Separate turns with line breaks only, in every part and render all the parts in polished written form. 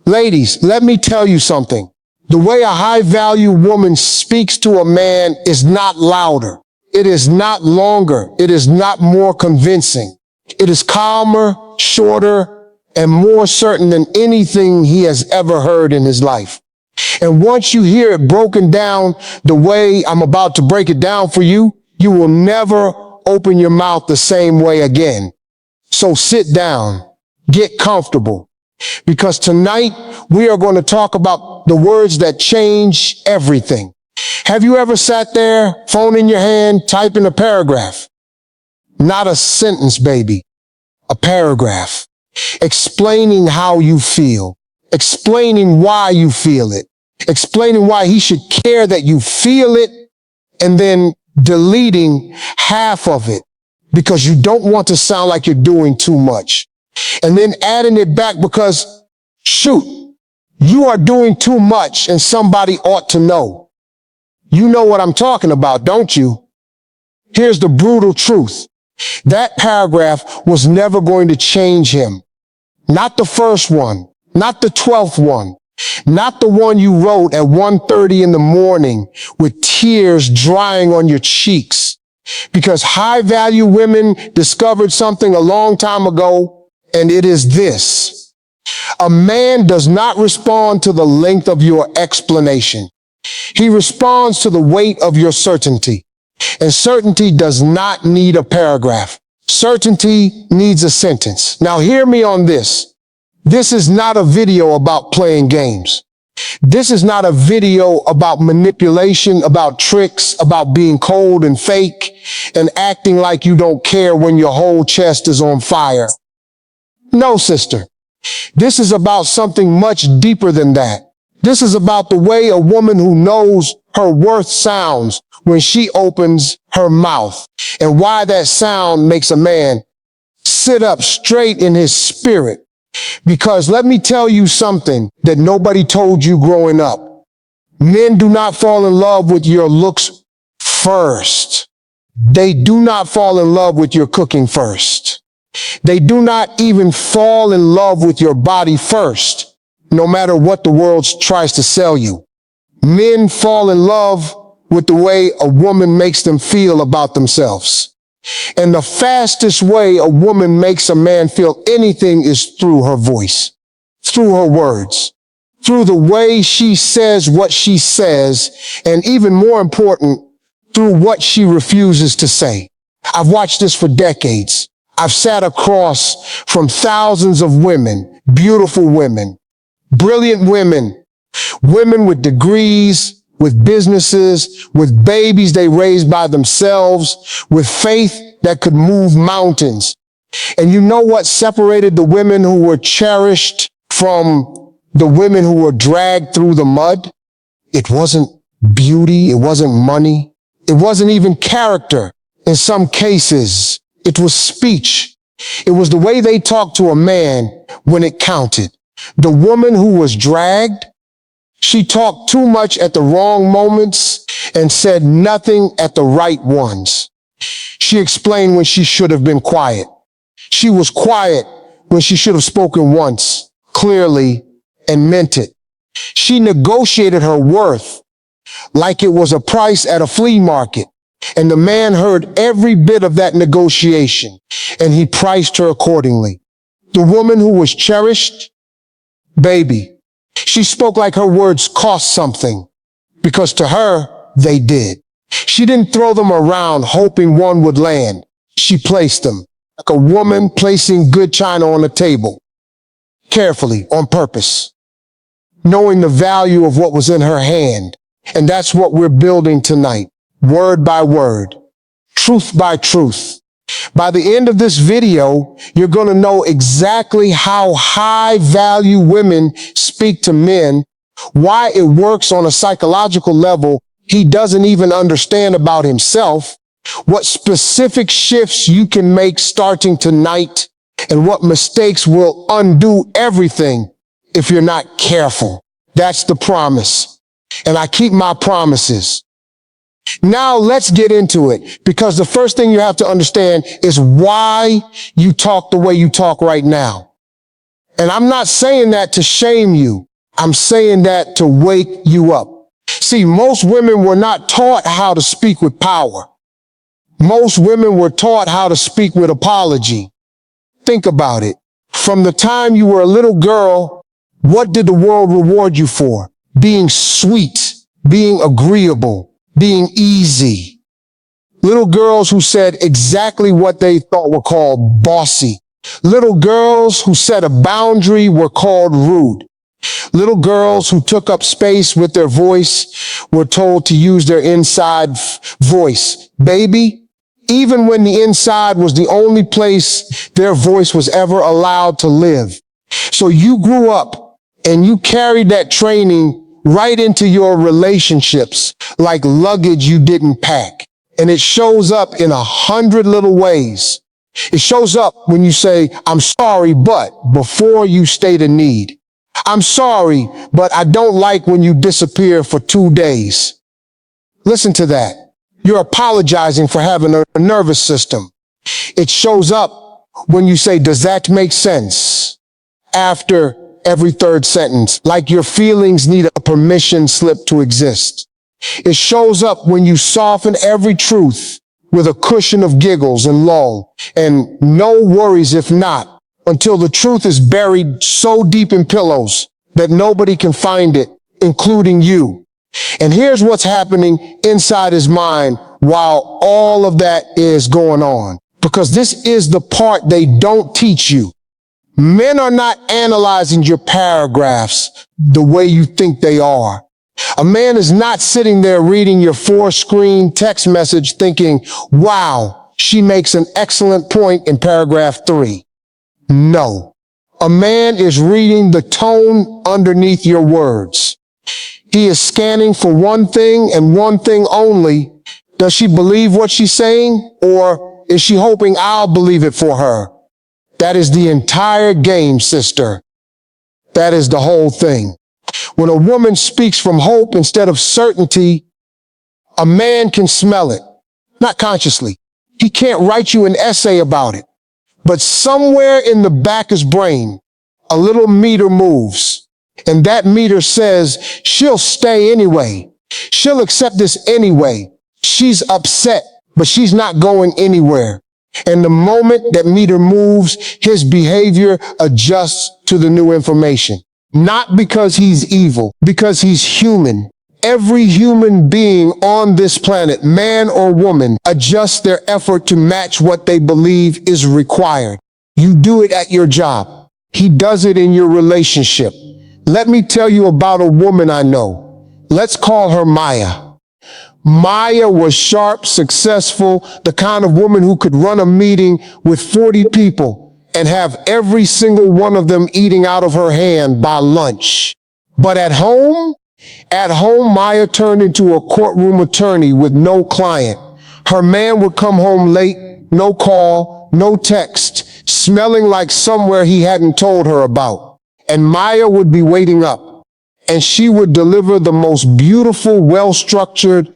Ladies, let me tell you something. The way a high-value woman speaks to a man is not louder. It is not longer. It is not more convincing. It is calmer, shorter, and more certain than anything he has ever heard in his life. And once you hear it broken down the way I'm about to break it down for you, you will never open your mouth the same way again. So sit down, get comfortable, because tonight we are going to talk about the words that change everything. Have you ever sat there, phone in your hand, typing a paragraph? Not a sentence, baby. A paragraph. Explaining how you feel. Explaining why you feel it. Explaining why he should care that you feel it, and then deleting half of it because you don't want to sound like you're doing too much. And then adding it back because, shoot, you are doing too much and somebody ought to know. You know what I'm talking about, don't you? Here's the brutal truth. That paragraph was never going to change him. Not the first one, not the 12th one, not the one you wrote at 1:30 in the morning with tears drying on your cheeks. Because high-value women discovered something a long time ago, and it is this. A man does not respond to the length of your explanation. He responds to the weight of your certainty. And certainty does not need a paragraph. Certainty needs a sentence. Now hear me on this. This is not a video about playing games. This is not a video about manipulation, about tricks, about being cold and fake and acting like you don't care when your whole chest is on fire. No, sister. This is about something much deeper than that. This is about the way a woman who knows her worth sounds when she opens her mouth, and why that sound makes a man sit up straight in his spirit. Because let me tell you something that nobody told you growing up. Men do not fall in love with your looks first. They do not fall in love with your cooking first. They do not even fall in love with your body first, no matter what the world tries to sell you. Men fall in love with the way a woman makes them feel about themselves. And the fastest way a woman makes a man feel anything is through her voice, through her words, through the way she says what she says, and even more important, through what she refuses to say. I've watched this for decades. I've sat across from thousands of women, beautiful women, brilliant women, women with degrees, with businesses, with babies they raised by themselves, with faith that could move mountains. And you know what separated the women who were cherished from the women who were dragged through the mud? It wasn't beauty. It wasn't money. It wasn't even character. In some cases, it was speech. It was the way they talked to a man when it counted. The woman who was dragged, she talked too much at the wrong moments and said nothing at the right ones. She explained when she should have been quiet. She was quiet when she should have spoken once, clearly, and meant it. She negotiated her worth like it was a price at a flea market. And the man heard every bit of that negotiation, and he priced her accordingly. The woman who was cherished, baby, she spoke like her words cost something, because to her, they did. She didn't throw them around hoping one would land. She placed them, like a woman placing good china on a table, carefully, on purpose, knowing the value of what was in her hand. And that's what we're building tonight, word by word, truth by truth. By the end of this video, you're going to know exactly how high-value women speak to men, why it works on a psychological level he doesn't even understand about himself, what specific shifts you can make starting tonight, and what mistakes will undo everything if you're not careful. That's the promise. And I keep my promises. Now let's get into it, because the first thing you have to understand is why you talk the way you talk right now. And I'm not saying that to shame you. I'm saying that to wake you up. See, most women were not taught how to speak with power. Most women were taught how to speak with apology. Think about it. From the time you were a little girl, what did the world reward you for? Being sweet, being agreeable, being easy. Little girls who said exactly what they thought were called bossy. Little girls who set a boundary were called rude. Little girls who took up space with their voice were told to use their inside voice. Baby, even when the inside was the only place their voice was ever allowed to live. So you grew up and you carried that training right into your relationships like luggage you didn't pack. And it shows up in 100 little ways. It shows up when you say, I'm sorry, but before you state a need. I'm sorry, but I don't like when you disappear for 2 days. Listen to that. You're apologizing for having a nervous system. It shows up when you say, does that make sense? After every third sentence, like your feelings need a permission slip to exist. It shows up when you soften every truth with a cushion of giggles and lull, and no worries if not, until the truth is buried so deep in pillows that nobody can find it, including you. And here's what's happening inside his mind while all of that is going on. Because this is the part they don't teach you. Men are not analyzing your paragraphs the way you think they are. A man is not sitting there reading your 4-screen text message thinking, wow, she makes an excellent point in paragraph 3. No. A man is reading the tone underneath your words. He is scanning for one thing and one thing only. Does she believe what she's saying, or is she hoping I'll believe it for her? That is the entire game, sister. That is the whole thing. When a woman speaks from hope instead of certainty, a man can smell it, not consciously. He can't write you an essay about it. But somewhere in the back of his brain, a little meter moves. And that meter says, she'll stay anyway. She'll accept this anyway. She's upset, but she's not going anywhere. And the moment that meter moves, his behavior adjusts to the new information. Not because he's evil, because he's human. Every human being on this planet, man or woman, adjusts their effort to match what they believe is required. You do it at your job. He does it in your relationship. Let me tell you about a woman I know. Let's call her Maya. Maya was sharp, successful, the kind of woman who could run a meeting with 40 people and have every single one of them eating out of her hand by lunch. But at home, Maya turned into a courtroom attorney with no client. Her man would come home late, no call, no text, smelling like somewhere he hadn't told her about. And Maya would be waiting up, and she would deliver the most beautiful, well-structured,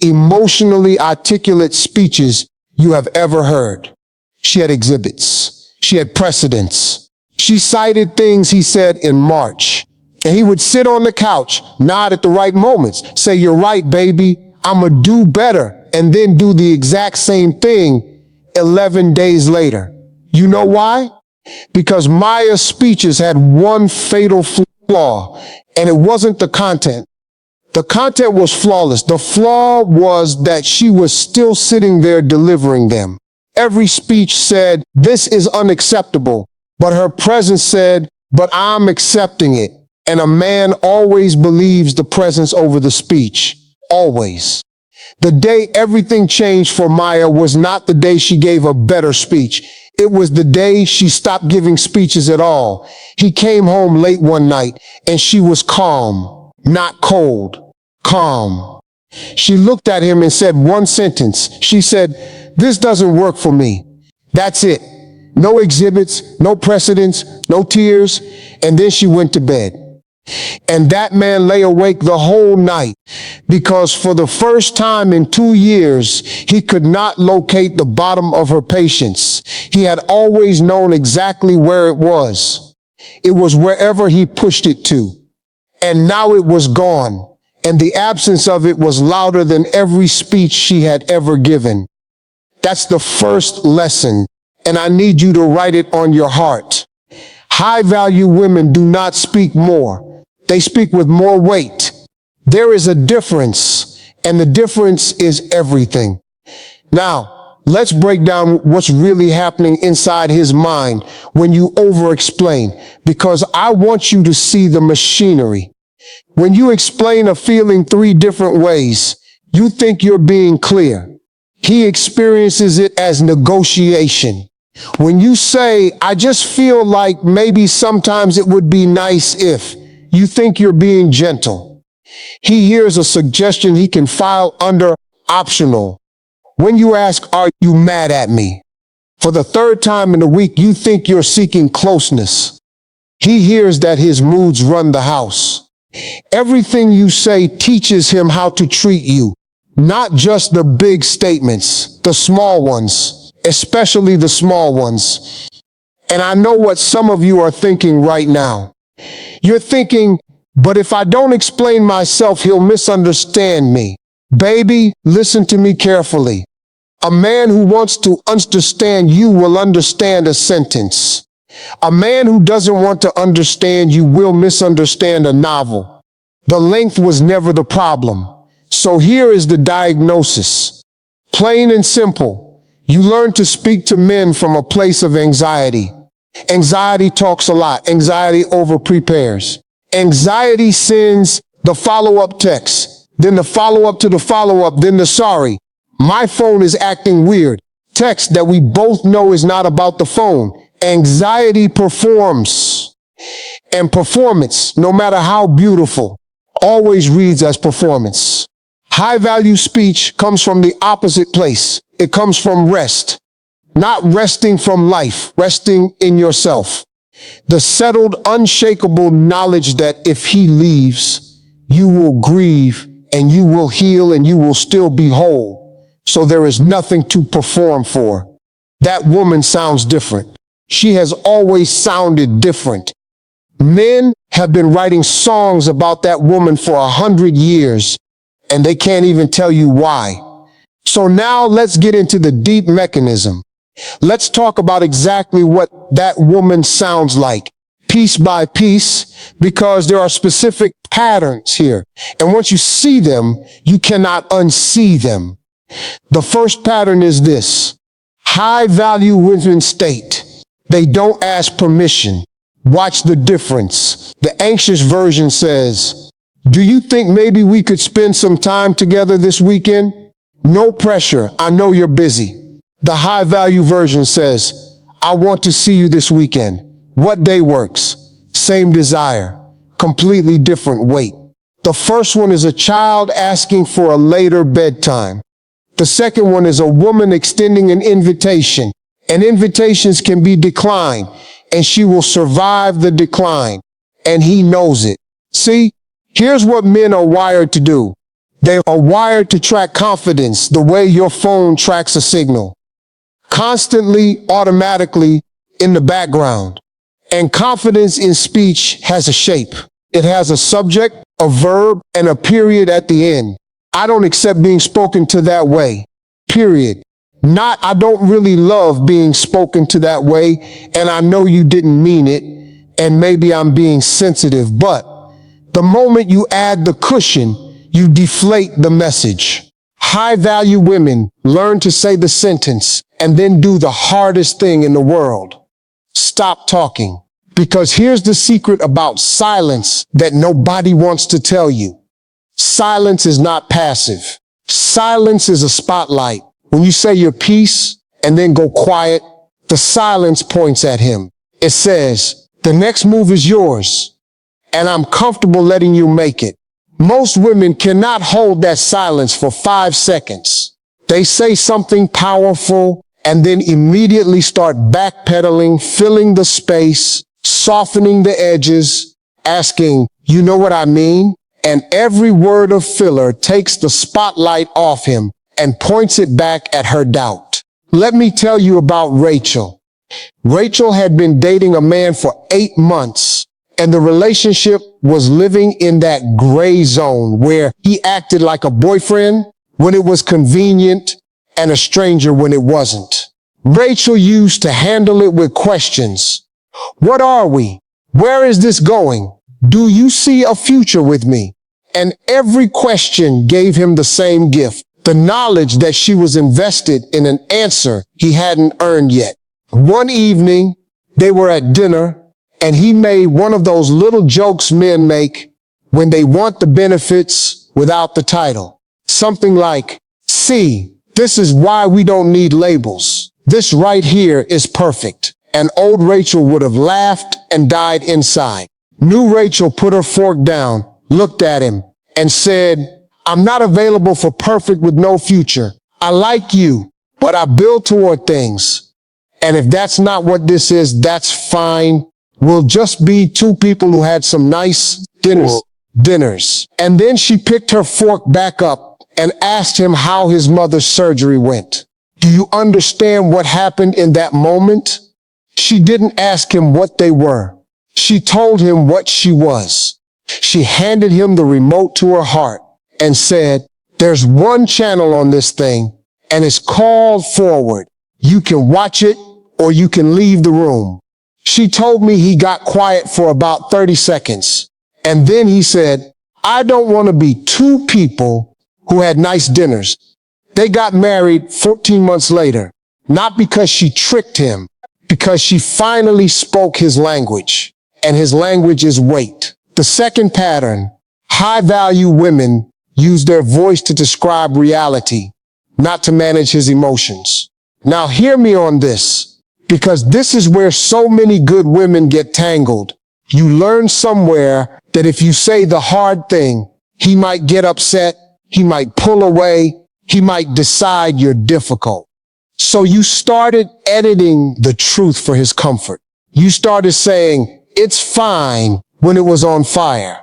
emotionally articulate speeches you have ever heard. She had exhibits. She had precedents. She cited things he said in March. And he would sit on the couch, nod at the right moments, say, you're right, baby, I'ma do better, and then do the exact same thing 11 days later. You know why? Because Maya's speeches had one fatal flaw, and it wasn't the content. The content was flawless. The flaw was that she was still sitting there delivering them. Every speech said, this is unacceptable, but her presence said, but I'm accepting it. And a man always believes the presence over the speech. Always. The day everything changed for Maya was not the day she gave a better speech. It was the day she stopped giving speeches at all. He came home late one night and she was calm, not cold, calm. She looked at him and said one sentence. She said, this doesn't work for me. That's it. No exhibits, no precedents, no tears. And then she went to bed. And that man lay awake the whole night because for the first time in 2 years, he could not locate the bottom of her patience. He had always known exactly where it was. It was wherever he pushed it to. And now it was gone. And the absence of it was louder than every speech she had ever given. That's the first lesson. And I need you to write it on your heart. High-value women do not speak more. They speak with more weight. There is a difference, and the difference is everything. Now, let's break down what's really happening inside his mind when you over-explain, because I want you to see the machinery. When you explain a feeling 3 different ways, you think you're being clear. He experiences it as negotiation. When you say, I just feel like maybe sometimes it would be nice if, you think you're being gentle. He hears a suggestion he can file under optional. When you ask, are you mad at me? For the 3rd time in a week, you think you're seeking closeness. He hears that his moods run the house. Everything you say teaches him how to treat you, not just the big statements, the small ones. Especially the small ones. And I know what some of you are thinking right now. You're thinking, but if I don't explain myself, he'll misunderstand me. Baby, listen to me carefully. A man who wants to understand you will understand a sentence. A man who doesn't want to understand you will misunderstand a novel. The length was never the problem. So here is the diagnosis. Plain and simple. You learn to speak to men from a place of anxiety. Anxiety talks a lot. Anxiety over-prepares. Anxiety sends the follow-up text, then the follow-up to the follow-up, then the sorry. My phone is acting weird. Text that we both know is not about the phone. Anxiety performs. And performance, no matter how beautiful, always reads as performance. High-value speech comes from the opposite place. It comes from rest, not resting from life, resting in yourself. The settled, unshakable knowledge that if he leaves, you will grieve and you will heal and you will still be whole. So there is nothing to perform for. That woman sounds different. She has always sounded different. Men have been writing songs about that woman for 100 years, and they can't even tell you why. So now let's get into the deep mechanism. Let's talk about exactly what that woman sounds like, piece by piece, because there are specific patterns here. And once you see them, you cannot unsee them. The first pattern is this. High-value women state. They don't ask permission. Watch the difference. The anxious version says, do you think maybe we could spend some time together this weekend? No pressure. I know you're busy. The high-value version says, I want to see you this weekend. What day works? Same desire. Completely different weight. The first one is a child asking for a later bedtime. The second one is a woman extending an invitation. And invitations can be declined, and she will survive the decline. And he knows it. See, here's what men are wired to do. They are wired to track confidence the way your phone tracks a signal. Constantly, automatically, in the background. And confidence in speech has a shape. It has a subject, a verb, and a period at the end. I don't accept being spoken to that way. Period. Not, I don't really love being spoken to that way, and I know you didn't mean it, and maybe I'm being sensitive, but the moment you add the cushion, you deflate the message. High-value women learn to say the sentence and then do the hardest thing in the world. Stop talking. Because here's the secret about silence that nobody wants to tell you. Silence is not passive. Silence is a spotlight. When you say your piece and then go quiet, the silence points at him. It says, the next move is yours, and I'm comfortable letting you make it. Most women cannot hold that silence for 5 seconds. They say something powerful and then immediately start backpedaling, filling the space, softening the edges, asking, you know what I mean? And every word of filler takes the spotlight off him and points it back at her doubt. Let me tell you about Rachel. Rachel had been dating a man for 8 months, and the relationship was living in that gray zone where he acted like a boyfriend when it was convenient and a stranger when it wasn't. Rachel used to handle it with questions. What are we? Where is this going? Do you see a future with me? And every question gave him the same gift, the knowledge that she was invested in an answer he hadn't earned yet. One evening, they were at dinner, and he made one of those little jokes men make when they want the benefits without the title. Something like, see, this is why we don't need labels. This right here is perfect. And old Rachel would have laughed and died inside. New Rachel put her fork down, looked at him, and said, I'm not available for perfect with no future. I like you, but I build toward things. And if that's not what this is, that's fine. We'll just be two people who had some nice dinners. And then she picked her fork back up and asked him how his mother's surgery went. Do you understand what happened in that moment? She didn't ask him what they were. She told him what she was. She handed him the remote to her heart and said, there's one channel on this thing, and it's called forward. You can watch it or you can leave the room. She told me he got quiet for about 30 seconds. And then he said, I don't want to be two people who had nice dinners. They got married 14 months later, not because she tricked him, because she finally spoke his language, and his language is wait. The second pattern, high-value women use their voice to describe reality, not to manage his emotions. Now hear me on this, because this is where so many good women get tangled. You learn somewhere that if you say the hard thing, he might get upset, he might pull away, he might decide you're difficult. So you started editing the truth for his comfort. You started saying, it's fine when it was on fire.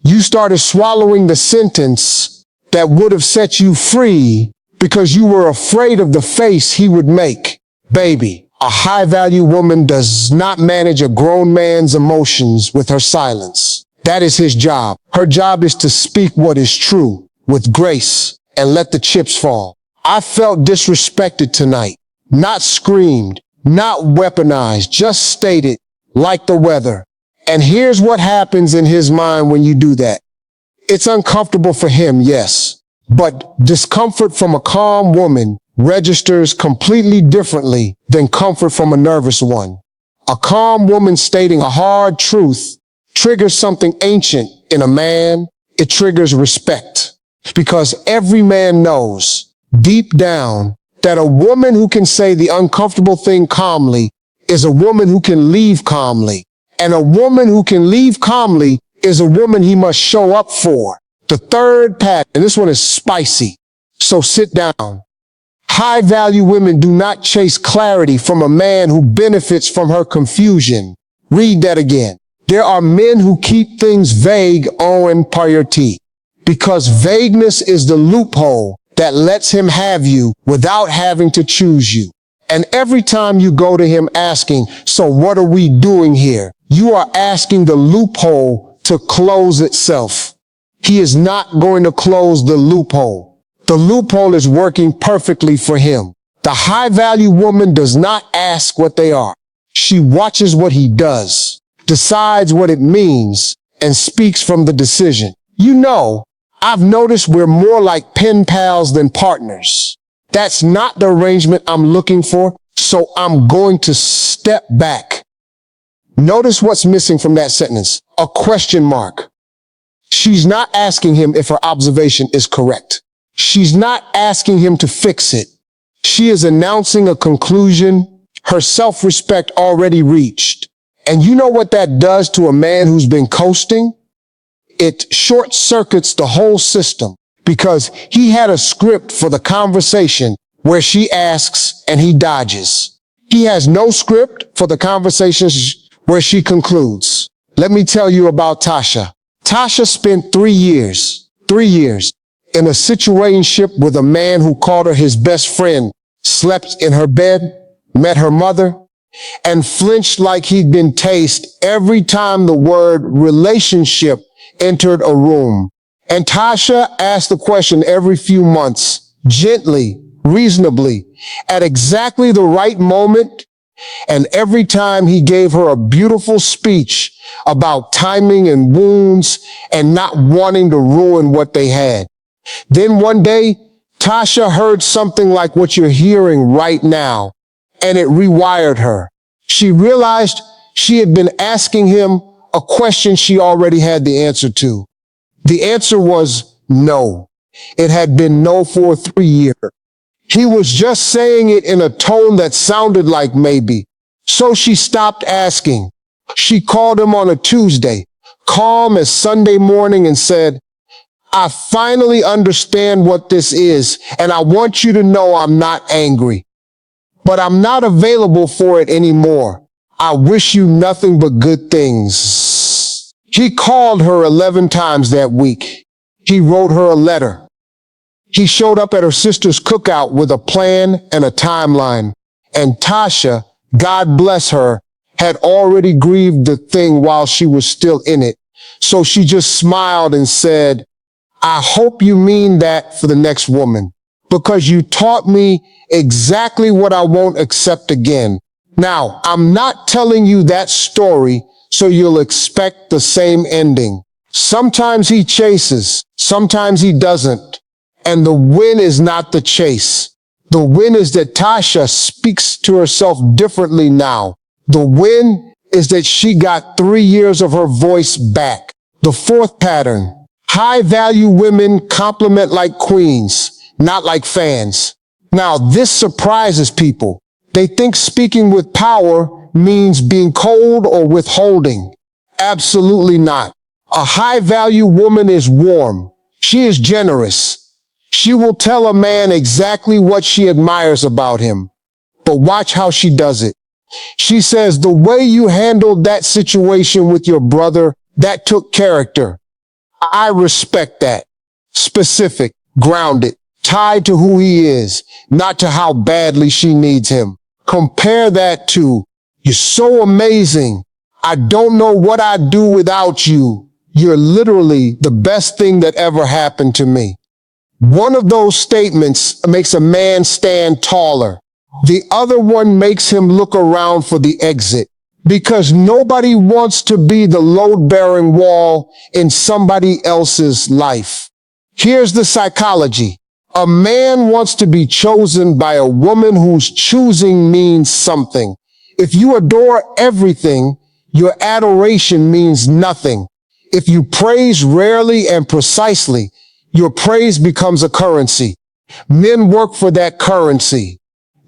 You started swallowing the sentence that would have set you free because you were afraid of the face he would make. Baby, a high-value woman does not manage a grown man's emotions with her silence. That is his job. Her job is to speak what is true with grace and let the chips fall. I felt disrespected tonight, not screamed, not weaponized, just stated like the weather. And here's what happens in his mind when you do that. It's uncomfortable for him, yes, but discomfort from a calm woman registers completely differently than comfort from a nervous one. A calm woman stating a hard truth triggers something ancient in a man. It triggers respect, because every man knows deep down that a woman who can say the uncomfortable thing calmly is a woman who can leave calmly. And a woman who can leave calmly is a woman he must show up for. The third pattern, and this one is spicy, so sit down. High-value women do not chase clarity from a man who benefits from her confusion. Read that again. There are men who keep things vague en priority, because vagueness is the loophole that lets him have you without having to choose you. And every time you go to him asking, so what are we doing here? You are asking the loophole to close itself. He is not going to close the loophole. The loophole is working perfectly for him. The high-value woman does not ask what they are. She watches what he does, decides what it means, and speaks from the decision. You know, I've noticed we're more like pen pals than partners. That's not the arrangement I'm looking for, so I'm going to step back. Notice what's missing from that sentence. A question mark. She's not asking him if her observation is correct. She's not asking him to fix it. She is announcing a conclusion her self-respect already reached. And you know what that does to a man who's been coasting? It short-circuits the whole system, because he had a script for the conversation where she asks and he dodges. He has no script for the conversations where she concludes. Let me tell you about Tasha. Tasha spent 3 years in a situationship with a man who called her his best friend, slept in her bed, met her mother, and flinched like he'd been tased every time the word relationship entered a room. And Tasha asked the question every few months, gently, reasonably, at exactly the right moment. And every time he gave her a beautiful speech about timing and wounds and not wanting to ruin what they had. Then one day, Tasha heard something like what you're hearing right now, and it rewired her. She realized she had been asking him a question she already had the answer to. The answer was no. It had been no for 3 years. He was just saying it in a tone that sounded like maybe. So she stopped asking. She called him on a Tuesday, calm as Sunday morning, and said, I finally understand what this is, and I want you to know I'm not angry. But I'm not available for it anymore. I wish you nothing but good things. He called her 11 times that week. He wrote her a letter. He showed up at her sister's cookout with a plan and a timeline. And Tasha, God bless her, had already grieved the thing while she was still in it. So she just smiled and said, I hope you mean that for the next woman, because you taught me exactly what I won't accept again. Now, I'm not telling you that story so you'll expect the same ending. Sometimes he chases, sometimes he doesn't. And the win is not the chase. The win is that Tasha speaks to herself differently now. The win is that she got 3 years of her voice back. The fourth pattern: high-value women compliment like queens, not like fans. Now, this surprises people. They think speaking with power means being cold or withholding. Absolutely not. A high-value woman is warm. She is generous. She will tell a man exactly what she admires about him. But watch how she does it. She says, the way you handled that situation with your brother, that took character. I respect that. Specific, grounded, tied to who he is, not to how badly she needs him. Compare that to, you're so amazing. I don't know what I'd do without you. You're literally the best thing that ever happened to me. One of those statements makes a man stand taller. The other one makes him look around for the exit, because nobody wants to be the load-bearing wall in somebody else's life. Here's the psychology. A man wants to be chosen by a woman whose choosing means something. If you adore everything, your adoration means nothing. If you praise rarely and precisely, your praise becomes a currency. Men work for that currency.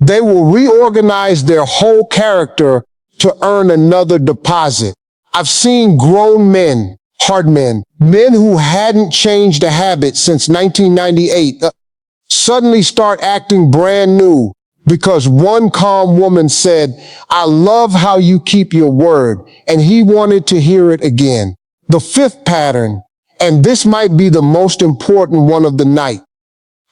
They will reorganize their whole character to earn another deposit. I've seen grown men, hard men who hadn't changed a habit since 1998, suddenly start acting brand new because one calm woman said, I love how you keep your word, and he wanted to hear it again. The fifth pattern, and this might be the most important one of the night.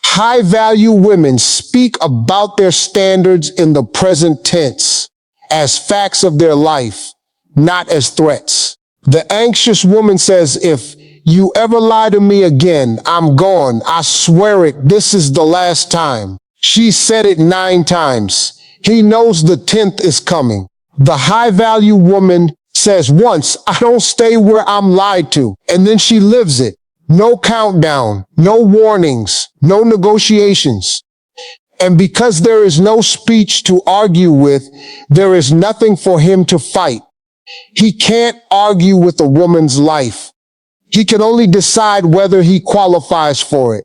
High-value women speak about their standards in the present tense, as facts of their life, not as threats. The anxious woman says, if you ever lie to me again, I'm gone. I swear it. This is the last time. She said it 9 times. He knows the 10th is coming. The high-value woman says once, I don't stay where I'm lied to. And then she lives it. No countdown, no warnings, no negotiations. And because there is no speech to argue with, there is nothing for him to fight. He can't argue with a woman's life. He can only decide whether he qualifies for it.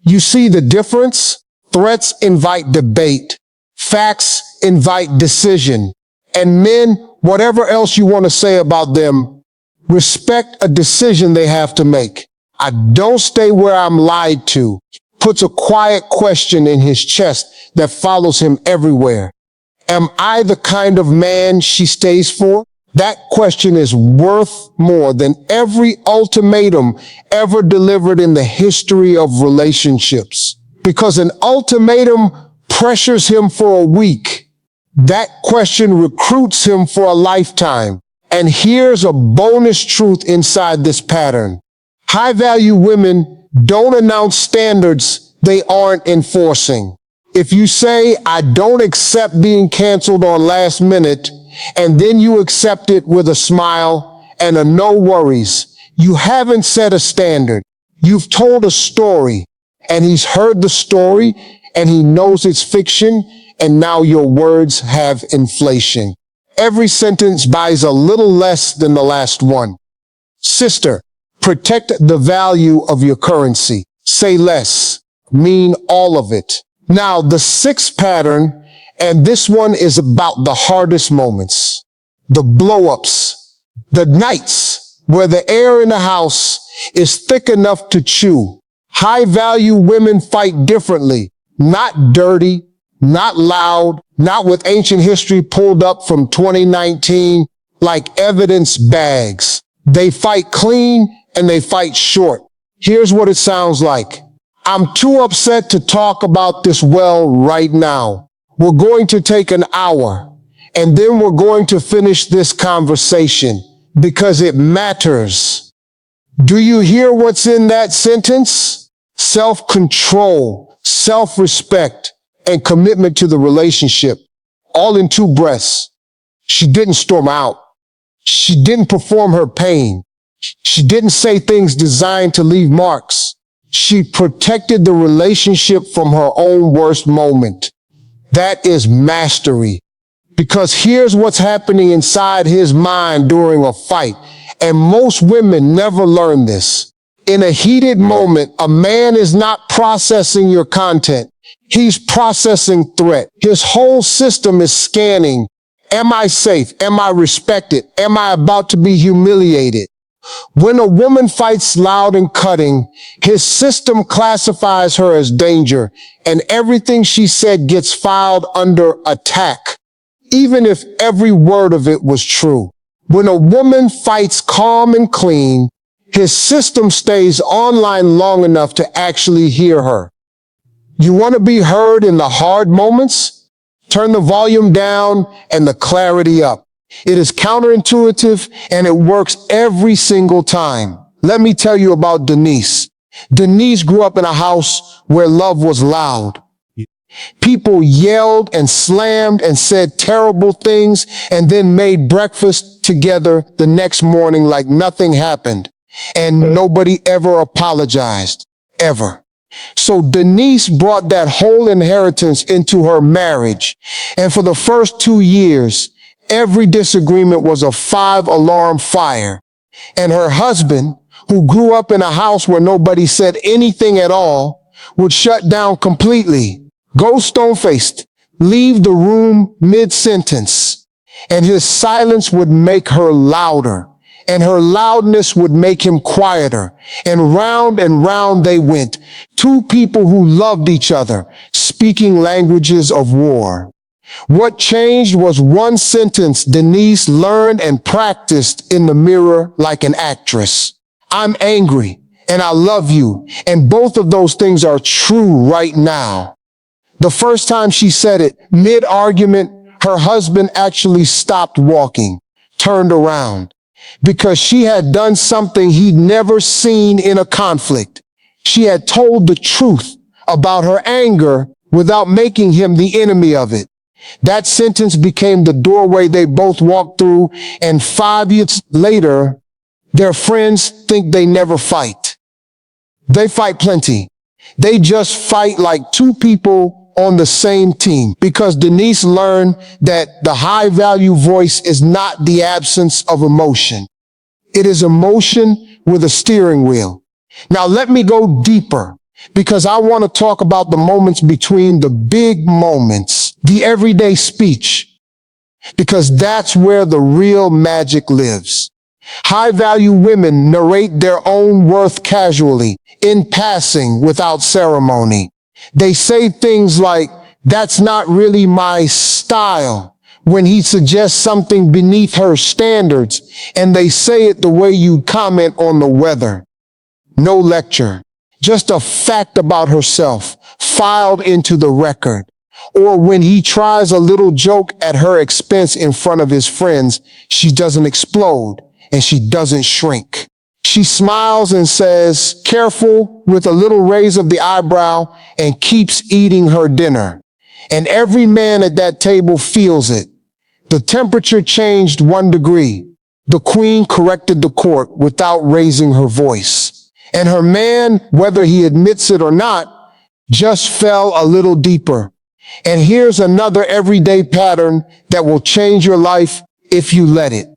You see the difference? Threats invite debate. Facts invite decision. And men, whatever else you want to say about them, respect a decision they have to make. I don't stay where I'm lied to. Puts a quiet question in his chest that follows him everywhere. Am I the kind of man she stays for? That question is worth more than every ultimatum ever delivered in the history of relationships. Because an ultimatum pressures him for a week. That question recruits him for a lifetime. And here's a bonus truth inside this pattern. High-value women don't announce standards they aren't enforcing. If you say, I don't accept being canceled on last minute, and then you accept it with a smile and a no worries, you haven't set a standard. You've told a story, and he's heard the story, and he knows it's fiction, and now your words have inflation. Every sentence buys a little less than the last one. Sister, protect the value of your currency. Say less. Mean all of it. Now, the sixth pattern, and this one is about the hardest moments. The blow-ups. The nights where the air in the house is thick enough to chew. High-value women fight differently. Not dirty, not loud, not with ancient history pulled up from 2019 like evidence bags. They fight clean and they fight short. Here's what it sounds like. I'm too upset to talk about this well right now. We're going to take an hour and then we're going to finish this conversation because it matters. Do you hear what's in that sentence? Self-control, self-respect, and commitment to the relationship, all in two breaths. She didn't storm out. She didn't perform her pain. She didn't say things designed to leave marks. She protected the relationship from her own worst moment. That is mastery. Because here's what's happening inside his mind during a fight. And most women never learn this. In a heated moment, a man is not processing your content. He's processing threat. His whole system is scanning. Am I safe? Am I respected? Am I about to be humiliated? When a woman fights loud and cutting, his system classifies her as danger, and everything she said gets filed under attack, even if every word of it was true. When a woman fights calm and clean, his system stays online long enough to actually hear her. You want to be heard in the hard moments? Turn the volume down and the clarity up. It is counterintuitive and it works every single time. Let me tell you about Denise. Denise grew up in a house where love was loud. People yelled and slammed and said terrible things and then made breakfast together the next morning like nothing happened. And nobody ever apologized. Ever. So Denise brought that whole inheritance into her marriage. And for the first 2 years, every disagreement was a 5-alarm fire. And her husband, who grew up in a house where nobody said anything at all, would shut down completely, go stone-faced, leave the room mid-sentence. And his silence would make her louder. And her loudness would make him quieter. And round they went. Two people who loved each other, speaking languages of war. What changed was one sentence Denise learned and practiced in the mirror like an actress. I'm angry and I love you. And both of those things are true right now. The first time she said it, mid-argument, her husband actually stopped walking, turned around. Because she had done something he'd never seen in a conflict. She had told the truth about her anger without making him the enemy of it. That sentence became the doorway they both walked through, and 5 years later, their friends think they never fight. They fight plenty. They just fight like two people on the same team, because Denise learned that the high-value voice is not the absence of emotion. It is emotion with a steering wheel. Now let me go deeper, because I want to talk about the moments between the big moments, the everyday speech, because that's where the real magic lives. High-value women narrate their own worth casually, in passing, without ceremony. They say things like, that's not really my style, when he suggests something beneath her standards, and they say it the way you comment on the weather. No lecture, just a fact about herself, filed into the record. Or when he tries a little joke at her expense in front of his friends, she doesn't explode and she doesn't shrink. She smiles and says, careful, with a little raise of the eyebrow, and keeps eating her dinner. And every man at that table feels it. The temperature changed 1 degree. The queen corrected the court without raising her voice. And her man, whether he admits it or not, just fell a little deeper. And here's another everyday pattern that will change your life if you let it.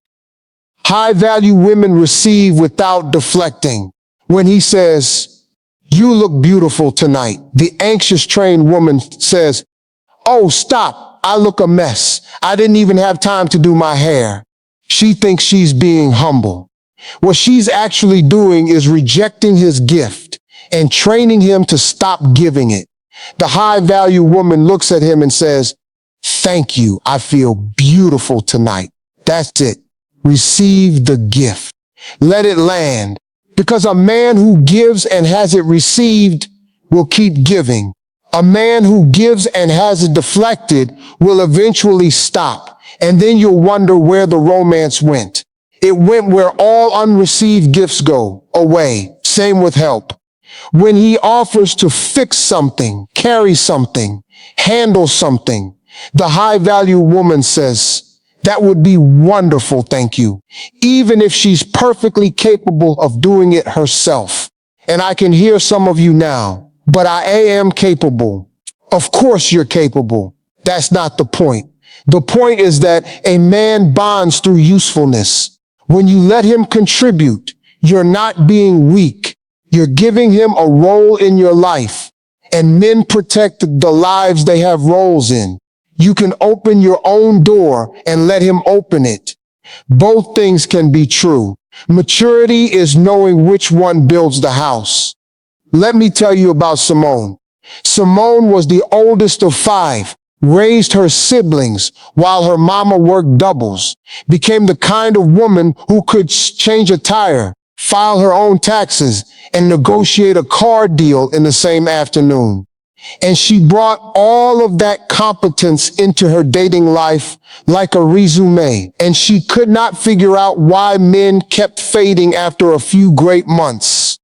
High-value women receive without deflecting. When he says, you look beautiful tonight, the anxious trained woman says, oh, stop, I look a mess. I didn't even have time to do my hair. She thinks she's being humble. What she's actually doing is rejecting his gift and training him to stop giving it. The high-value woman looks at him and says, thank you, I feel beautiful tonight. That's it. Receive the gift. Let it land. Because a man who gives and has it received will keep giving. A man who gives and has it deflected will eventually stop. And then you'll wonder where the romance went. It went where all unreceived gifts go, away. Same with help. When he offers to fix something, carry something, handle something, the high-value woman says, that would be wonderful, thank you. Even if she's perfectly capable of doing it herself. And I can hear some of you now, but I am capable. Of course you're capable. That's not the point. The point is that a man bonds through usefulness. When you let him contribute, you're not being weak. You're giving him a role in your life. And men protect the lives they have roles in. You can open your own door and let him open it. Both things can be true. Maturity is knowing which one builds the house. Let me tell you about Simone. Simone was the oldest of 5, raised her siblings while her mama worked doubles, became the kind of woman who could change a tire, file her own taxes, and negotiate a car deal in the same afternoon. And she brought all of that competence into her dating life like a resume. And she could not figure out why men kept fading after a few great months.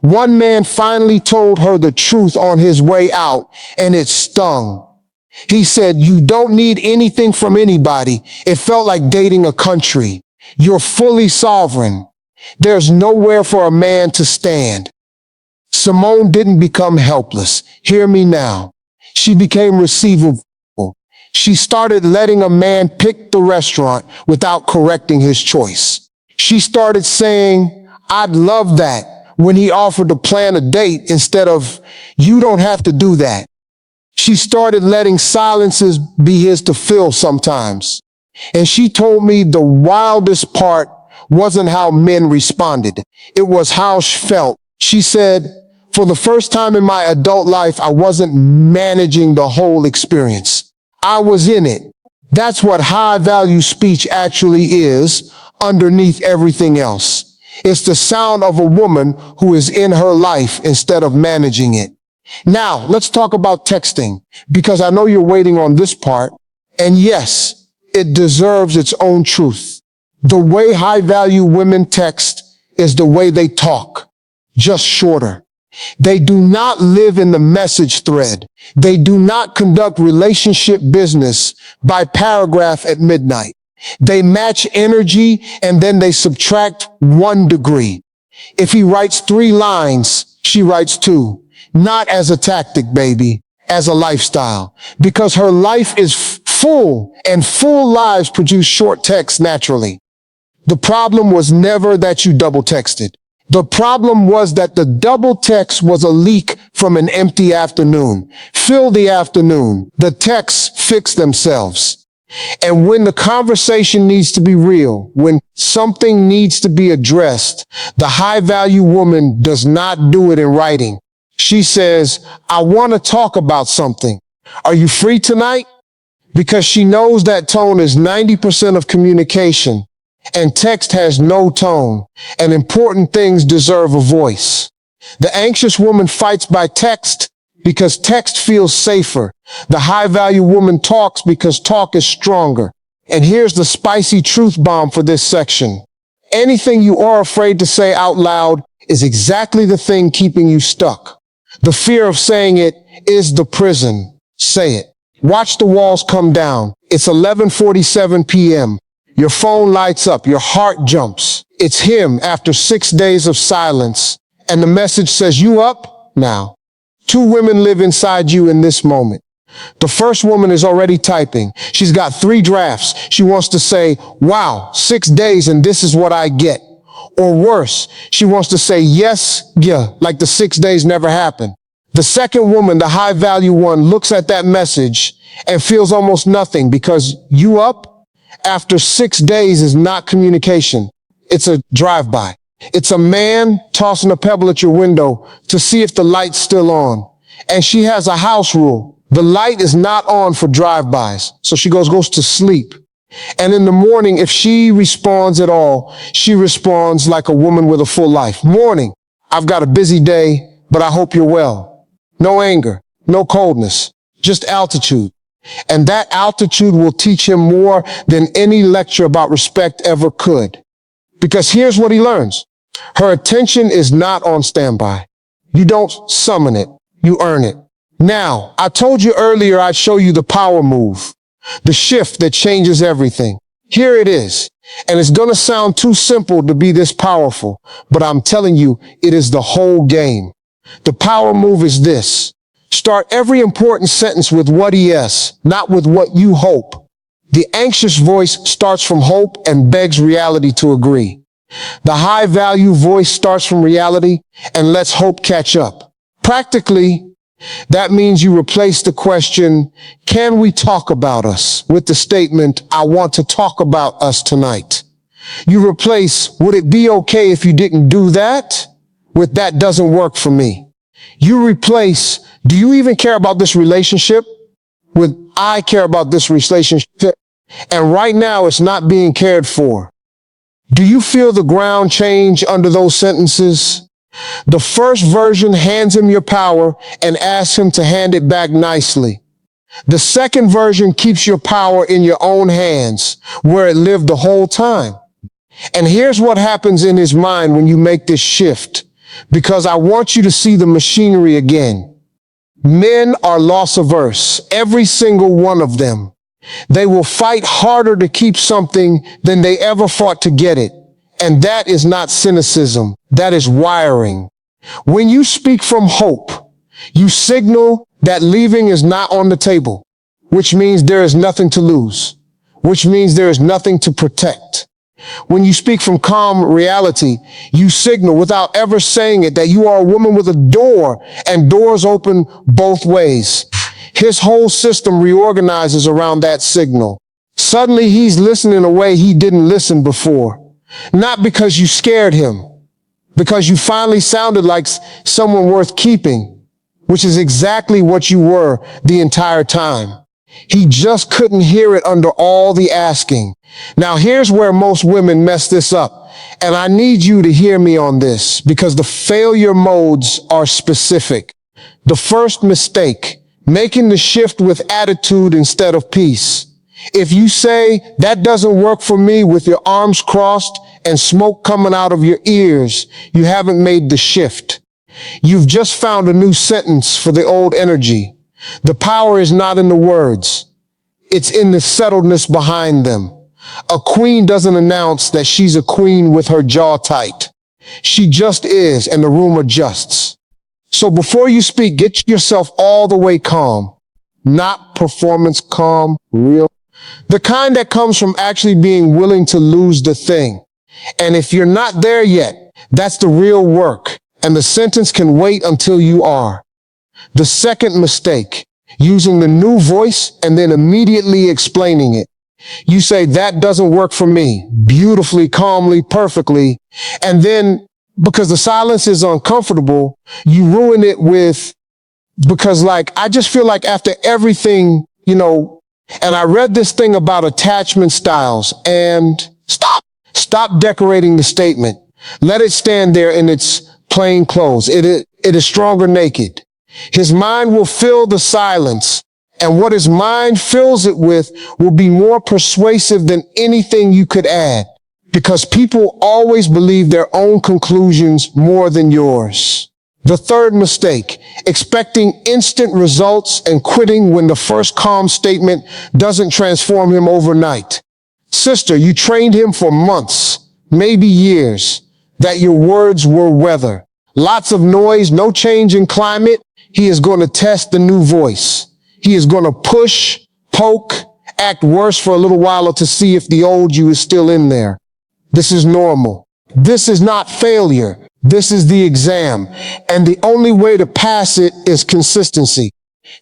One man finally told her the truth on his way out, and it stung. He said, you don't need anything from anybody. It felt like dating a country. You're fully sovereign. There's nowhere for a man to stand. Simone didn't become helpless. Hear me now. She became receivable. She started letting a man pick the restaurant without correcting his choice. She started saying, I'd love that, when he offered to plan a date instead of, you don't have to do that. She started letting silences be his to fill sometimes. And she told me the wildest part wasn't how men responded. It was how she felt. She said, for the first time in my adult life, I wasn't managing the whole experience. I was in it. That's what high-value speech actually is underneath everything else. It's the sound of a woman who is in her life instead of managing it. Now, let's talk about texting, because I know you're waiting on this part. And yes, it deserves its own truth. The way high-value women text is the way they talk, just shorter. They do not live in the message thread. They do not conduct relationship business by paragraph at midnight. They match energy and then they subtract 1 degree. If he writes 3 lines, she writes 2. Not as a tactic, baby, as a lifestyle. Because her life is full, and full lives produce short texts naturally. The problem was never that you double texted. The problem was that the double text was a leak from an empty afternoon. Fill the afternoon. The texts fix themselves. And when the conversation needs to be real, when something needs to be addressed, the high-value woman does not do it in writing. She says, I want to talk about something. Are you free tonight? Because she knows that tone is 90% of communication. And text has no tone, and important things deserve a voice. The anxious woman fights by text because text feels safer. The high-value woman talks because talk is stronger. And here's the spicy truth bomb for this section. Anything you are afraid to say out loud is exactly the thing keeping you stuck. The fear of saying it is the prison. Say it. Watch the walls come down. It's 11:47 p.m. Your phone lights up. Your heart jumps. It's him after 6 days of silence. And the message says, "You up?" Now, two women live inside you in this moment. The first woman is already typing. She's got 3 drafts. She wants to say, "Wow, 6 days and this is what I get." Or worse, she wants to say, "Yes, yeah," like the 6 days never happened. The second woman, the high value one, looks at that message and feels almost nothing because "you up?" after 6 days is not communication. It's a drive-by. It's a man tossing a pebble at your window to see if the light's still on. And she has a house rule. The light is not on for drive-bys. So she goes to sleep. And in the morning, if she responds at all, she responds like a woman with a full life. "Morning. I've got a busy day, but I hope you're well." No anger, no coldness, just altitude. And that altitude will teach him more than any lecture about respect ever could. Because here's what he learns. Her attention is not on standby. You don't summon it, you earn it. Now, I told you earlier I'd show you the power move, the shift that changes everything. Here it is. And it's gonna sound too simple to be this powerful, but I'm telling you, it is the whole game. The power move is this. Start every important sentence with what yes, not with what you hope. The anxious voice starts from hope and begs reality to agree. The high value voice starts from reality and lets hope catch up. Practically, that means you replace the question, "Can we talk about us?" with the statement, "I want to talk about us tonight." You replace, "Would it be okay if you didn't do that?" with "That doesn't work for me." You replace, "Do you even care about this relationship?" with "I care about this relationship. And right now it's not being cared for." Do you feel the ground change under those sentences? The first version hands him your power and asks him to hand it back nicely. The second version keeps your power in your own hands, where it lived the whole time. And here's what happens in his mind when you make this shift, because I want you to see the machinery again. Men are loss averse, every single one of them. They will fight harder to keep something than they ever fought to get it. And that is not cynicism. That is wiring. When you speak from hope, you signal that leaving is not on the table, which means there is nothing to lose, which means there is nothing to protect. When you speak from calm reality, you signal without ever saying it that you are a woman with a door and doors open both ways. His whole system reorganizes around that signal. Suddenly he's listening in a way he didn't listen before. Not because you scared him, because you finally sounded like someone worth keeping, which is exactly what you were the entire time. He just couldn't hear it under all the asking. Now here's where most women mess this up. And I need you to hear me on this because the failure modes are specific. The first mistake, making the shift with attitude instead of peace. If you say, "That doesn't work for me," with your arms crossed and smoke coming out of your ears, you haven't made the shift. You've just found a new sentence for the old energy. The power is not in the words. It's in the settledness behind them. A queen doesn't announce that she's a queen with her jaw tight. She just is, and the room adjusts. So before you speak, get yourself all the way calm. Not performance calm, real. The kind that comes from actually being willing to lose the thing. And if you're not there yet, that's the real work. And the sentence can wait until you are. The second mistake, using the new voice and then immediately explaining it. You say, "That doesn't work for me," beautifully, calmly, perfectly. And then, because the silence is uncomfortable, you ruin it with, because I just feel like after everything, and I read this thing about attachment styles, and stop decorating the statement. Let it stand there in its plain clothes. It is stronger naked. His mind will fill the silence, and what his mind fills it with will be more persuasive than anything you could add, because people always believe their own conclusions more than yours. The third mistake, expecting instant results and quitting when the first calm statement doesn't transform him overnight. Sister, you trained him for months, maybe years, that your words were weather. Lots of noise, no change in climate. He is going to test the new voice. He is going to push, poke, act worse for a little while to see if the old you is still in there. This is normal. This is not failure. This is the exam. And the only way to pass it is consistency.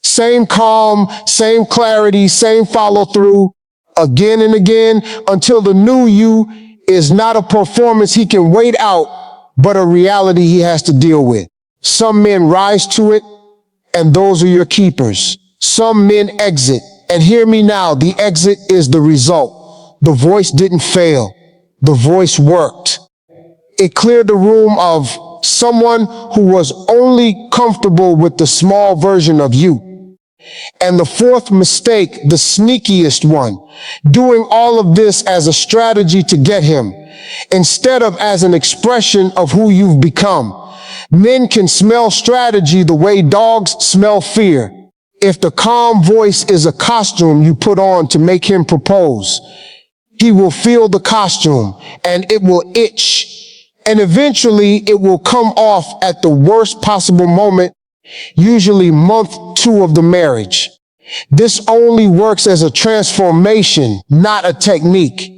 Same calm, same clarity, same follow through, again and again, until the new you is not a performance he can wait out, but a reality he has to deal with. Some men rise to it, and those are your keepers. Some men exit, and hear me now, the exit is the result. The voice didn't fail. The voice worked. It cleared the room of someone who was only comfortable with the small version of you. And the fourth mistake, the sneakiest one, doing all of this as a strategy to get him, instead of as an expression of who you've become. Men can smell strategy the way dogs smell fear. If the calm voice is a costume you put on to make him propose, he will feel the costume and it will itch. And eventually it will come off at the worst possible moment, usually month 2 of the marriage. This only works as a transformation, not a technique.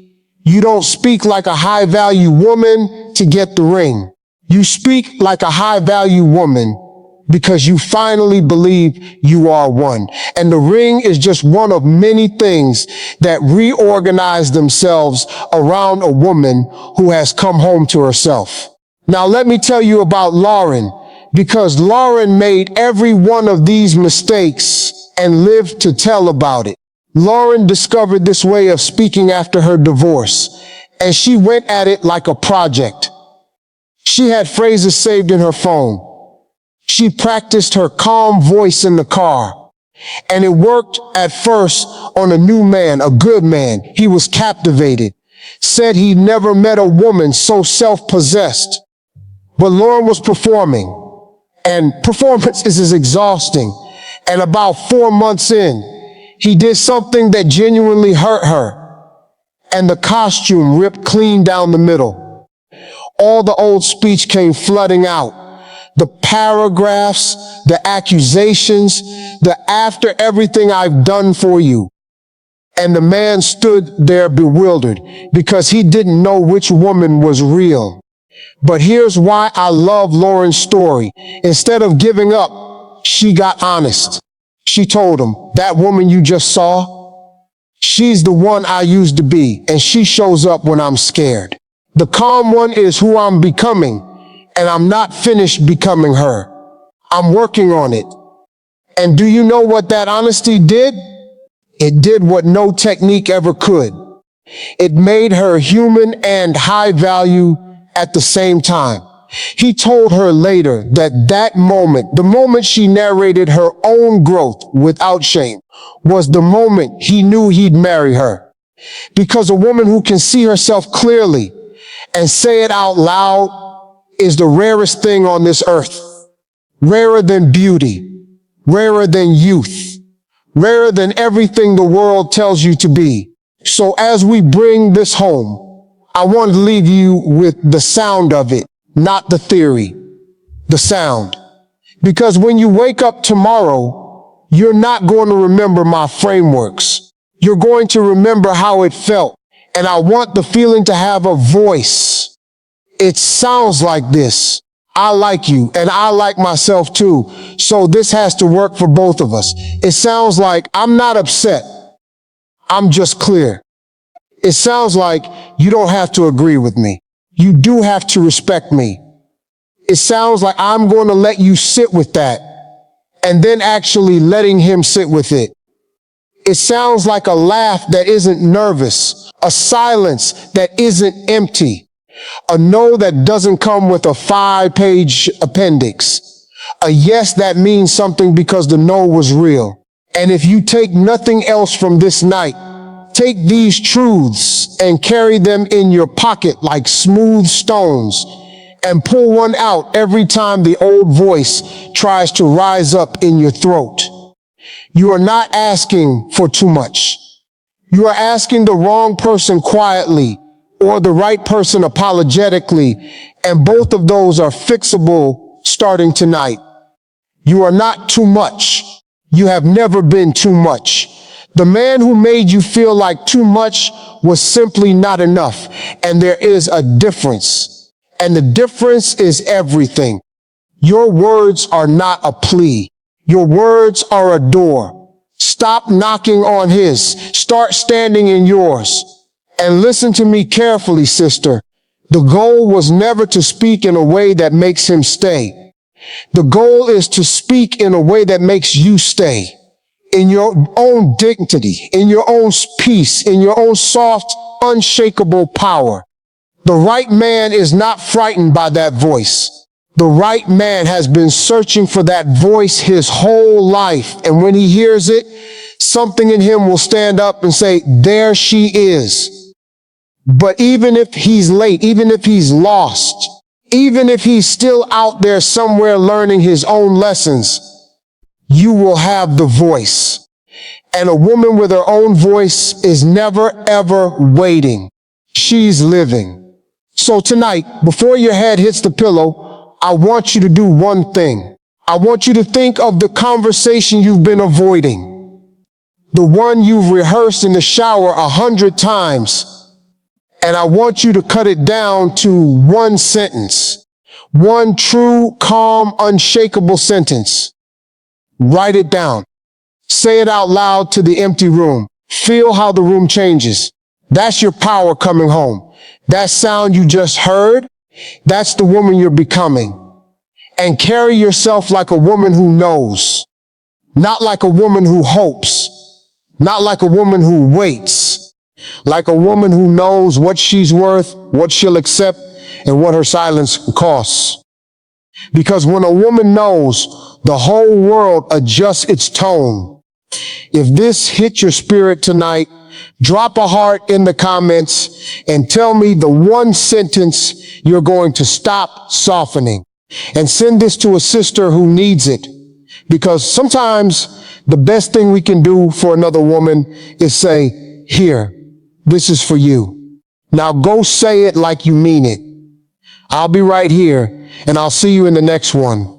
You don't speak like a high-value woman to get the ring. You speak like a high-value woman because you finally believe you are one. And the ring is just one of many things that reorganize themselves around a woman who has come home to herself. Now let me tell you about Lauren, because Lauren made every one of these mistakes and lived to tell about it. Lauren discovered this way of speaking after her divorce, and she went at it like a project. She had phrases saved in her phone. She practiced her calm voice in the car, and it worked at first on a new man, a good man. He was captivated, said he'd never met a woman so self-possessed. But Lauren was performing, and performance is exhausting. And about 4 months in, he did something that genuinely hurt her, and the costume ripped clean down the middle. All the old speech came flooding out. The paragraphs, the accusations, the after everything I've done for you. And the man stood there bewildered because he didn't know which woman was real. But here's why I love Lauren's story. Instead of giving up, she got honest. She told him, that woman you just saw, she's the one I used to be, and she shows up when I'm scared. The calm one is who I'm becoming. And I'm not finished becoming her. I'm working on it. And do you know what that honesty did? It did what no technique ever could. It made her human and high value at the same time. He told her later that moment, the moment she narrated her own growth without shame, was the moment he knew he'd marry her. Because a woman who can see herself clearly and say it out loud is the rarest thing on this earth. Rarer than beauty, rarer than youth, rarer than everything the world tells you to be. So as we bring this home, I want to leave you with the sound of it, not the theory, the sound. Because when you wake up tomorrow, you're not going to remember my frameworks. You're going to remember how it felt. And I want the feeling to have a voice. It sounds like this. I like you, and I like myself too. So this has to work for both of us. It sounds like I'm not upset. I'm just clear. It sounds like you don't have to agree with me. You do have to respect me. It sounds like I'm going to let you sit with that, and then actually letting him sit with it. It sounds like a laugh that isn't nervous, a silence that isn't empty. A no that doesn't come with a 5-page appendix. A A yes that means something because the no was real. And if you take nothing else from this night, take these truths and carry them in your pocket like smooth stones and pull one out every time the old voice tries to rise up in your throat. You are not asking for too much. You are asking the wrong person quietly or the right person apologetically, and both of those are fixable starting tonight. You are not too much. You have never been too much. The man who made you feel like too much was simply not enough, and there is a difference. And the difference is everything. Your words are not a plea. Your words are a door. Stop knocking on his. Start standing in yours. And listen to me carefully, sister. The goal was never to speak in a way that makes him stay. The goal is to speak in a way that makes you stay. In your own dignity, in your own peace, in your own soft, unshakable power. The right man is not frightened by that voice. The right man has been searching for that voice his whole life. And when he hears it, something in him will stand up and say, there she is. But even if he's late, even if he's lost, even if he's still out there somewhere learning his own lessons, you will have the voice. And a woman with her own voice is never, ever waiting. She's living. So tonight, before your head hits the pillow, I want you to do one thing. I want you to think of the conversation you've been avoiding. The one you've rehearsed in the shower 100 times. And I want you to cut it down to one sentence. One true, calm, unshakable sentence. Write it down. Say it out loud to the empty room. Feel how the room changes. That's your power coming home. That sound you just heard, that's the woman you're becoming. And carry yourself like a woman who knows. Not like a woman who hopes. Not like a woman who waits. Like a woman who knows what she's worth, what she'll accept, and what her silence costs. Because when a woman knows, the whole world adjusts its tone. If this hit your spirit tonight, drop a heart in the comments and tell me the one sentence you're going to stop softening. And send this to a sister who needs it. Because sometimes the best thing we can do for another woman is say, here, this is for you. Now go say it like you mean it. I'll be right here, and I'll see you in the next one.